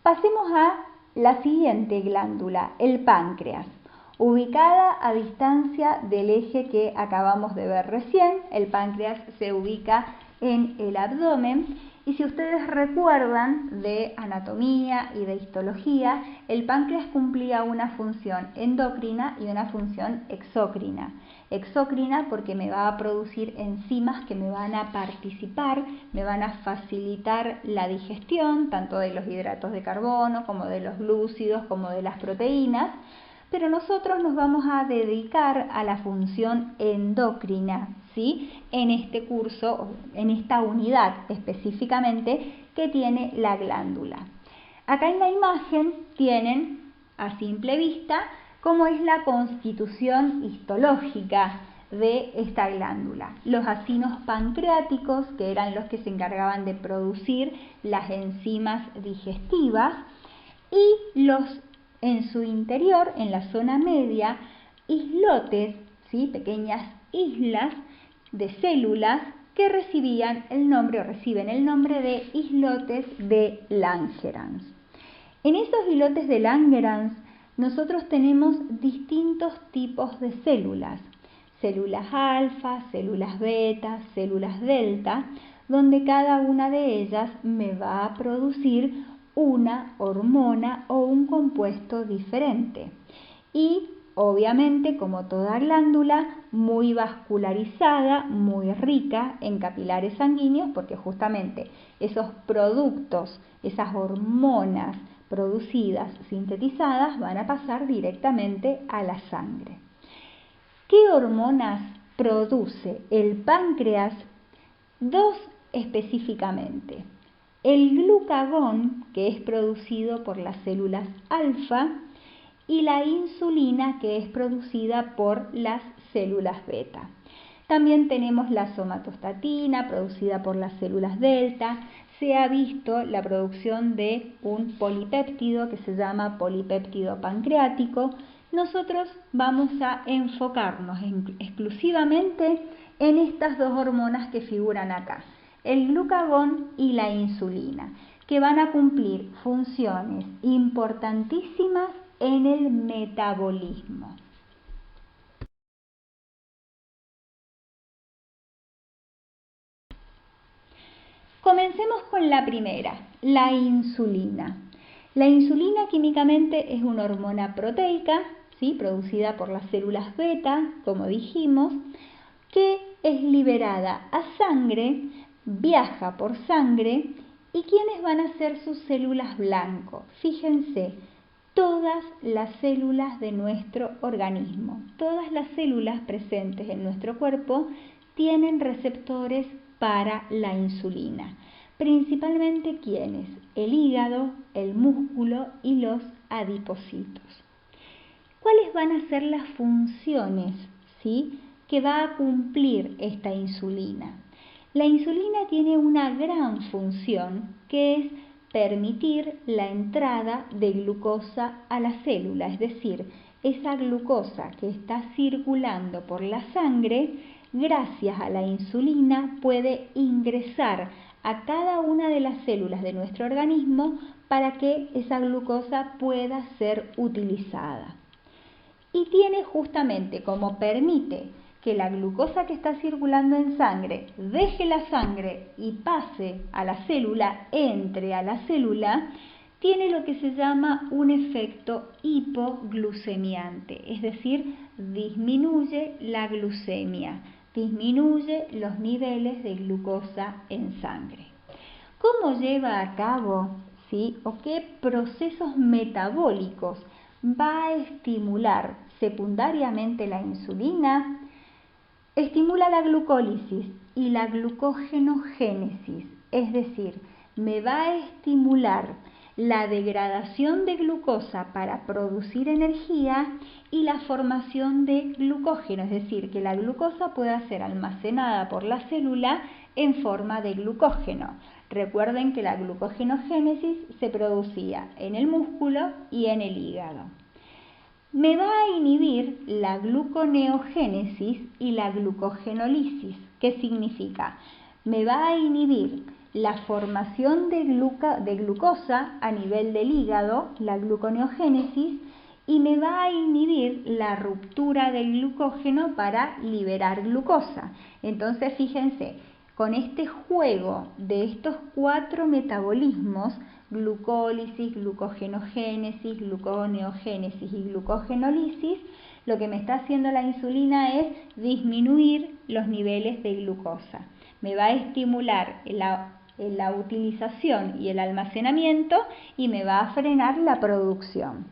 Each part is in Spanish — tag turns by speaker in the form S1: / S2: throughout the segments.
S1: Pasemos a la siguiente glándula, el páncreas, ubicada a distancia del eje que acabamos de ver recién. El páncreas se ubica en el abdomen y si ustedes recuerdan de anatomía y de histología, el páncreas cumplía una función endocrina y una función exócrina. Exócrina porque me va a producir enzimas que me van a participar, me van a facilitar la digestión, tanto de los hidratos de carbono como de los glúcidos como de las proteínas. Pero nosotros nos vamos a dedicar a la función endocrina, ¿sí? En este curso, en esta unidad específicamente que tiene la glándula. Acá en la imagen tienen a simple vista cómo es la constitución histológica de esta glándula. Los acinos pancreáticos, que eran los que se encargaban de producir las enzimas digestivas, y los en su interior, en la zona media, islotes, ¿sí? Pequeñas islas de células que recibían el nombre o reciben el nombre de islotes de Langerhans. En esos islotes de Langerhans nosotros tenemos distintos tipos de células, células alfa, células beta, células delta, donde cada una de ellas me va a producir una hormona o un compuesto diferente. Y obviamente, como toda glándula, muy vascularizada, muy rica en capilares sanguíneos, porque justamente esos productos, esas hormonas producidas, sintetizadas, van a pasar directamente a la sangre. ¿Qué hormonas produce el páncreas? Dos específicamente. El glucagón, que es producido por las células alfa, y la insulina, que es producida por las células beta. También tenemos la somatostatina, producida por las células delta. Se ha visto la producción de un polipéptido que se llama polipéptido pancreático. Nosotros vamos a enfocarnos exclusivamente en estas dos hormonas que figuran acá, el glucagón y la insulina, que van a cumplir funciones importantísimas en el metabolismo. Comencemos con la primera, la insulina. La insulina químicamente es una hormona proteica, ¿sí? Producida por las células beta, como dijimos, que es liberada a sangre, viaja por sangre. ¿Y quiénes van a ser sus células blanco? Fíjense, todas las células de nuestro organismo, todas las células presentes en nuestro cuerpo tienen receptores para la insulina. Principalmente, ¿quiénes? El hígado, el músculo y los adipocitos. ¿Cuáles van a ser las funciones, ¿sí?, que va a cumplir esta insulina? La insulina tiene una gran función, que es permitir la entrada de glucosa a la célula, es decir, esa glucosa que está circulando por la sangre, gracias a la insulina puede ingresar a cada una de las células de nuestro organismo para que esa glucosa pueda ser utilizada. Y tiene justamente como permite que la glucosa que está circulando en sangre deje la sangre y pase a la célula, entre a la célula, tiene lo que se llama un efecto hipoglucemiante, es decir, disminuye la glucemia, disminuye los niveles de glucosa en sangre. ¿Cómo lleva a cabo, sí, o qué procesos metabólicos va a estimular secundariamente la insulina? Estimula la glucólisis y la glucógenogénesis, es decir, me va a estimular la degradación de glucosa para producir energía y la formación de glucógeno, es decir, que la glucosa pueda ser almacenada por la célula en forma de glucógeno. Recuerden que la glucogenogénesis se producía en el músculo y en el hígado. Me va a inhibir la gluconeogénesis y la glucogenólisis. ¿Qué significa? Me va a inhibir la formación de glucosa a nivel del hígado, la gluconeogénesis, y me va a inhibir la ruptura del glucógeno para liberar glucosa. Entonces, fíjense, con este juego de estos 4 metabolismos, glucólisis, glucogenogénesis, gluconeogénesis y glucogenólisis, lo que me está haciendo la insulina es disminuir los niveles de glucosa. Me va a estimular la utilización y el almacenamiento y me va a frenar la producción.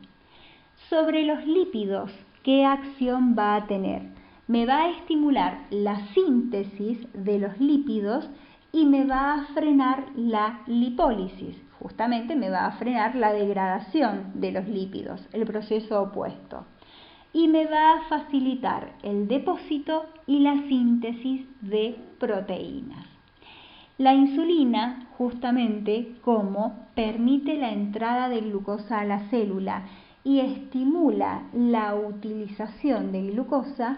S1: Sobre los lípidos, ¿qué acción va a tener? Me va a estimular la síntesis de los lípidos y me va a frenar la lipólisis. Justamente me va a frenar la degradación de los lípidos, el proceso opuesto. Y me va a facilitar el depósito y la síntesis de proteínas. La insulina, justamente como permite la entrada de glucosa a la célula y estimula la utilización de glucosa,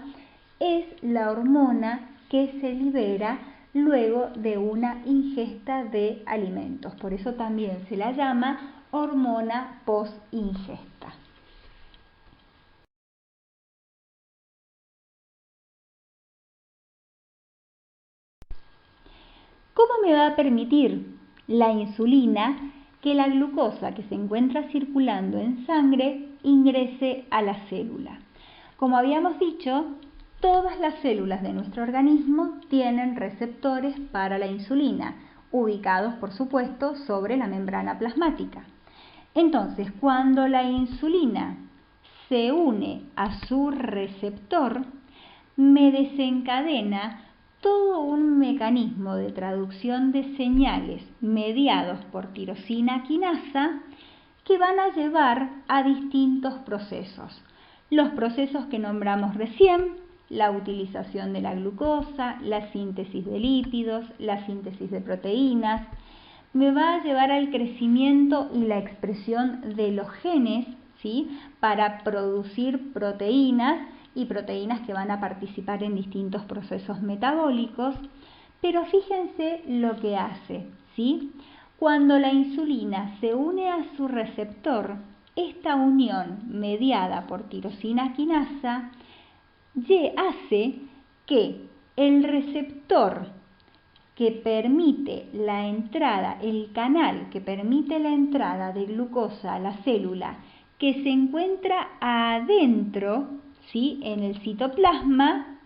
S1: es la hormona que se libera luego de una ingesta de alimentos. Por eso también se la llama hormona post-ingesta. ¿Cómo me va a permitir la insulina que la glucosa que se encuentra circulando en sangre ingrese a la célula? Como habíamos dicho, todas las células de nuestro organismo tienen receptores para la insulina, ubicados por supuesto sobre la membrana plasmática. Entonces, cuando la insulina se une a su receptor, me desencadena todo un mecanismo de traducción de señales mediados por tirosina quinasa que van a llevar a distintos procesos. Los procesos que nombramos recién, la utilización de la glucosa, la síntesis de lípidos, la síntesis de proteínas, me va a llevar al crecimiento y la expresión de los genes, ¿sí?, para producir proteínas y proteínas que van a participar en distintos procesos metabólicos. Pero fíjense lo que hace, ¿sí? Cuando la insulina se une a su receptor, esta unión mediada por tirosina quinasa hace que el receptor que permite la entrada, el canal que permite la entrada de glucosa a la célula, que se encuentra adentro, ¿sí?, en el citoplasma,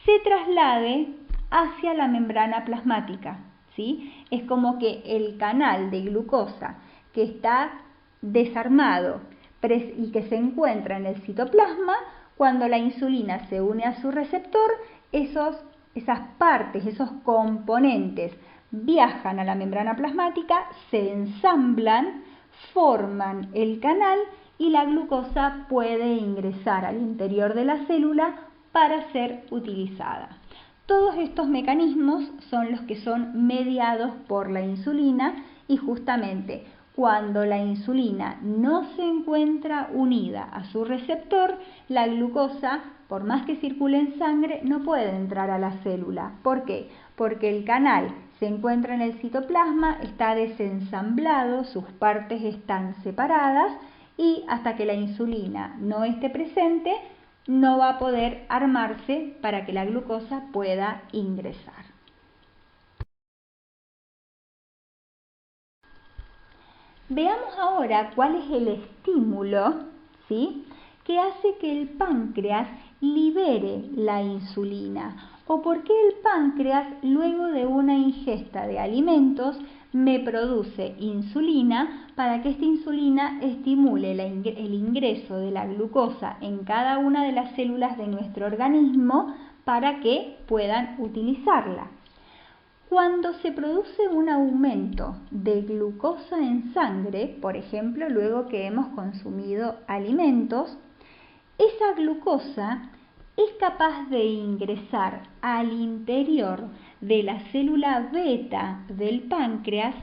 S1: se traslade hacia la membrana plasmática, ¿sí? Es como que el canal de glucosa que está desarmado y que se encuentra en el citoplasma, cuando la insulina se une a su receptor, esas partes, esos componentes viajan a la membrana plasmática, se ensamblan, forman el canal y la glucosa puede ingresar al interior de la célula para ser utilizada. Todos estos mecanismos son los que son mediados por la insulina y justamente cuando la insulina no se encuentra unida a su receptor, la glucosa, por más que circule en sangre, no puede entrar a la célula. ¿Por qué? Porque el canal se encuentra en el citoplasma, está desensamblado, sus partes están separadas y hasta que la insulina no esté presente, no va a poder armarse para que la glucosa pueda ingresar. Veamos ahora cuál es el estímulo, ¿sí?, que hace que el páncreas libere la insulina, o por qué el páncreas, luego de una ingesta de alimentos, me produce insulina para que esta insulina estimule el ingreso de la glucosa en cada una de las células de nuestro organismo para que puedan utilizarla. Cuando se produce un aumento de glucosa en sangre, por ejemplo, luego que hemos consumido alimentos, esa glucosa es capaz de ingresar al interior de la célula beta del páncreas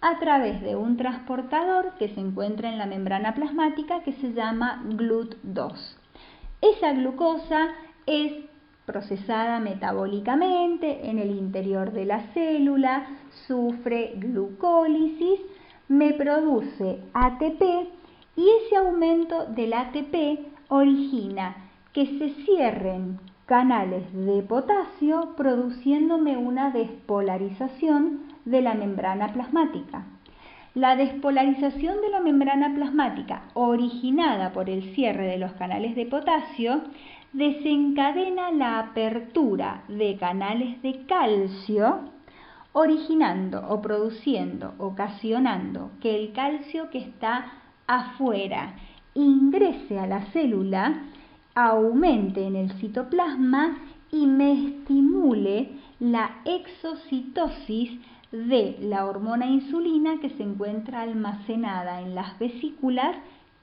S1: a través de un transportador que se encuentra en la membrana plasmática que se llama GLUT2. Esa glucosa es procesada metabólicamente en el interior de la célula, sufre glucólisis, me produce ATP y ese aumento del ATP origina que se cierren canales de potasio produciéndome una despolarización de la membrana plasmática. La despolarización de la membrana plasmática originada por el cierre de los canales de potasio desencadena la apertura de canales de calcio, originando o produciendo, ocasionando que el calcio que está afuera ingrese a la célula, aumente en el citoplasma y me estimule la exocitosis de la hormona insulina que se encuentra almacenada en las vesículas,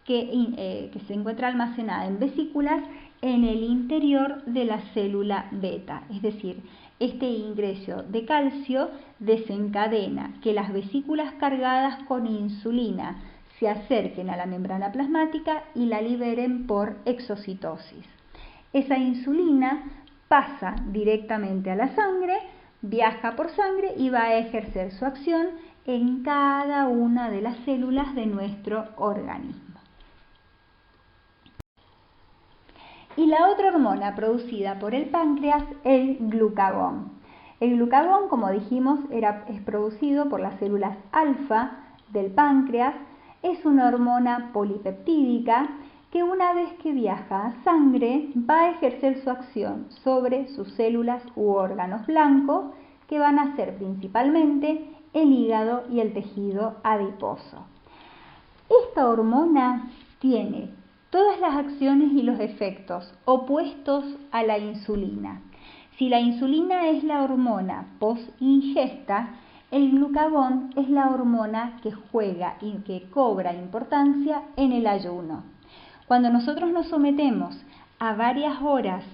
S1: que se encuentra almacenada en vesículas en el interior de la célula beta. Es decir, este ingreso de calcio desencadena que las vesículas cargadas con insulina se acerquen a la membrana plasmática y la liberen por exocitosis. Esa insulina pasa directamente a la sangre, viaja por sangre y va a ejercer su acción en cada una de las células de nuestro organismo. Y la otra hormona producida por el páncreas, el glucagón. El glucagón, como dijimos, es producido por las células alfa del páncreas. Es una hormona polipeptídica que una vez que viaja a sangre va a ejercer su acción sobre sus células u órganos blancos, que van a ser principalmente el hígado y el tejido adiposo. Esta hormona tiene todas las acciones y los efectos opuestos a la insulina. Si la insulina es la hormona post-ingesta, el glucagón es la hormona que juega y que cobra importancia en el ayuno. Cuando nosotros nos sometemos a varias horas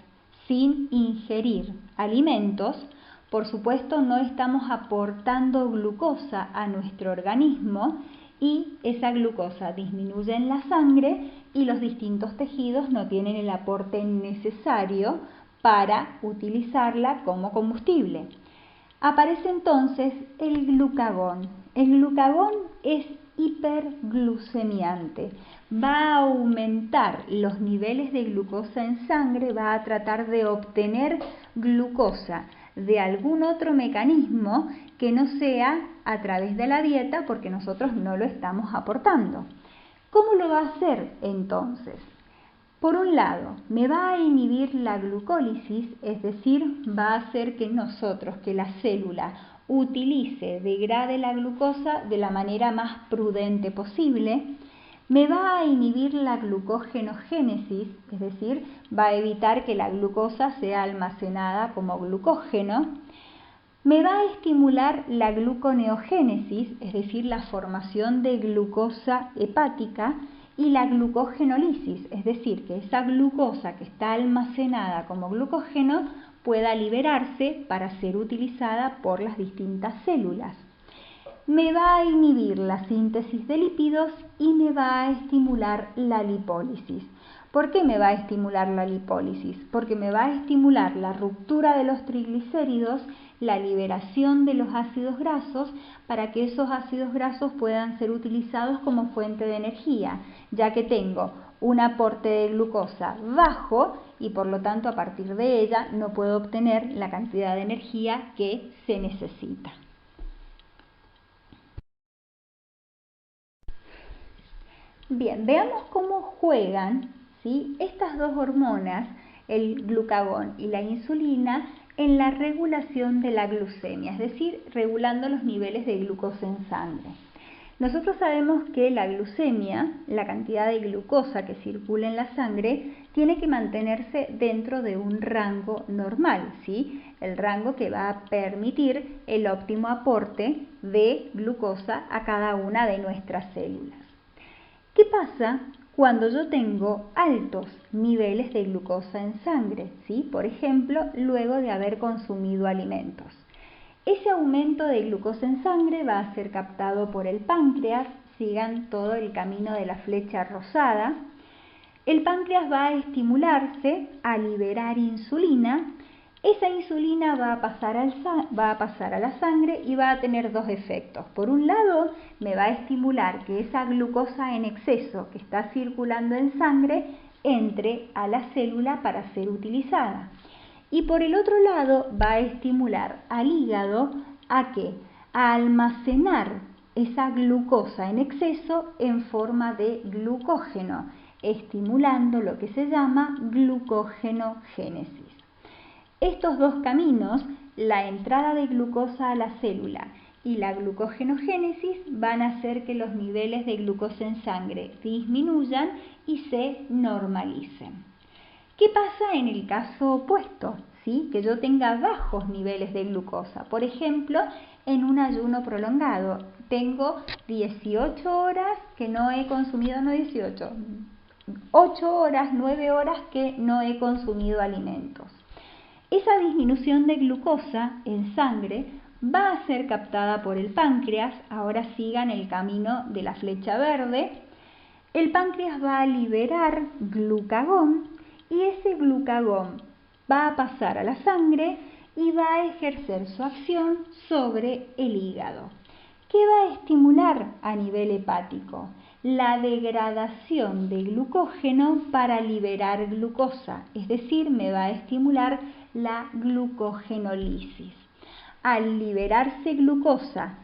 S1: sin ingerir alimentos, por supuesto no estamos aportando glucosa a nuestro organismo y esa glucosa disminuye en la sangre y los distintos tejidos no tienen el aporte necesario para utilizarla como combustible. Aparece entonces el glucagón. El glucagón es hiperglucemiante. Va a aumentar los niveles de glucosa en sangre, va a tratar de obtener glucosa de algún otro mecanismo que no sea a través de la dieta, porque nosotros no lo estamos aportando. ¿Cómo lo va a hacer entonces? Por un lado, me va a inhibir la glucólisis, es decir, va a hacer que la célula degrade la glucosa de la manera más prudente posible. Me va a inhibir la glucogenogénesis, es decir, va a evitar que la glucosa sea almacenada como glucógeno. Me va a estimular la gluconeogénesis, es decir, la formación de glucosa hepática, y la glucogenólisis, es decir, que esa glucosa que está almacenada como glucógeno pueda liberarse para ser utilizada por las distintas células. Me va a inhibir la síntesis de lípidos y me va a estimular la lipólisis. ¿Por qué me va a estimular la lipólisis? Porque me va a estimular la ruptura de los triglicéridos, la liberación de los ácidos grasos, para que esos ácidos grasos puedan ser utilizados como fuente de energía, ya que tengo un aporte de glucosa bajo y por lo tanto a partir de ella no puedo obtener la cantidad de energía que se necesita. Bien, veamos cómo juegan, ¿sí?, estas dos hormonas, el glucagón y la insulina, en la regulación de la glucemia, es decir, regulando los niveles de glucosa en sangre. Nosotros sabemos que la glucemia, la cantidad de glucosa que circula en la sangre, tiene que mantenerse dentro de un rango normal, ¿sí? El rango que va a permitir el óptimo aporte de glucosa a cada una de nuestras células. ¿Qué pasa cuando yo tengo altos niveles de glucosa en sangre? ¿Sí? Por ejemplo, luego de haber consumido alimentos. Ese aumento de glucosa en sangre va a ser captado por el páncreas, sigan todo el camino de la flecha rosada. El páncreas va a estimularse a liberar insulina esa insulina va a pasar a la sangre y va a tener dos efectos. Por un lado, me va a estimular que esa glucosa en exceso que está circulando en sangre entre a la célula para ser utilizada. Y por el otro lado, va a estimular al hígado ¿a qué? A almacenar esa glucosa en exceso en forma de glucógeno, estimulando lo que se llama glucógenogénesis. Estos dos caminos, la entrada de glucosa a la célula y la glucogenogénesis, van a hacer que los niveles de glucosa en sangre disminuyan y se normalicen. ¿Qué pasa en el caso opuesto? ¿Sí? Que yo tenga bajos niveles de glucosa. Por ejemplo, en un ayuno prolongado. Tengo 18 horas que no he consumido, 8 horas, 9 horas que no he consumido alimentos. Esa disminución de glucosa en sangre va a ser captada por el páncreas. Ahora sigan el camino de la flecha verde. El páncreas va a liberar glucagón y ese glucagón va a pasar a la sangre y va a ejercer su acción sobre el hígado. ¿Qué va a estimular a nivel hepático? La degradación de glucógeno para liberar glucosa, es decir, me va a estimular la glucogenólisis. Al liberarse glucosa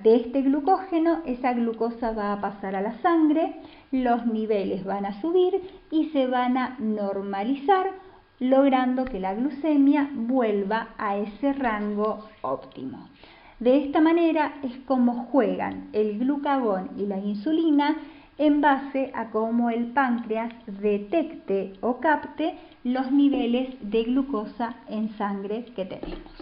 S1: de este glucógeno, esa glucosa va a pasar a la sangre, los niveles van a subir y se van a normalizar, logrando que la glucemia vuelva a ese rango óptimo. De esta manera es como juegan el glucagón y la insulina en base a cómo el páncreas detecte o capte los niveles de glucosa en sangre que tenemos.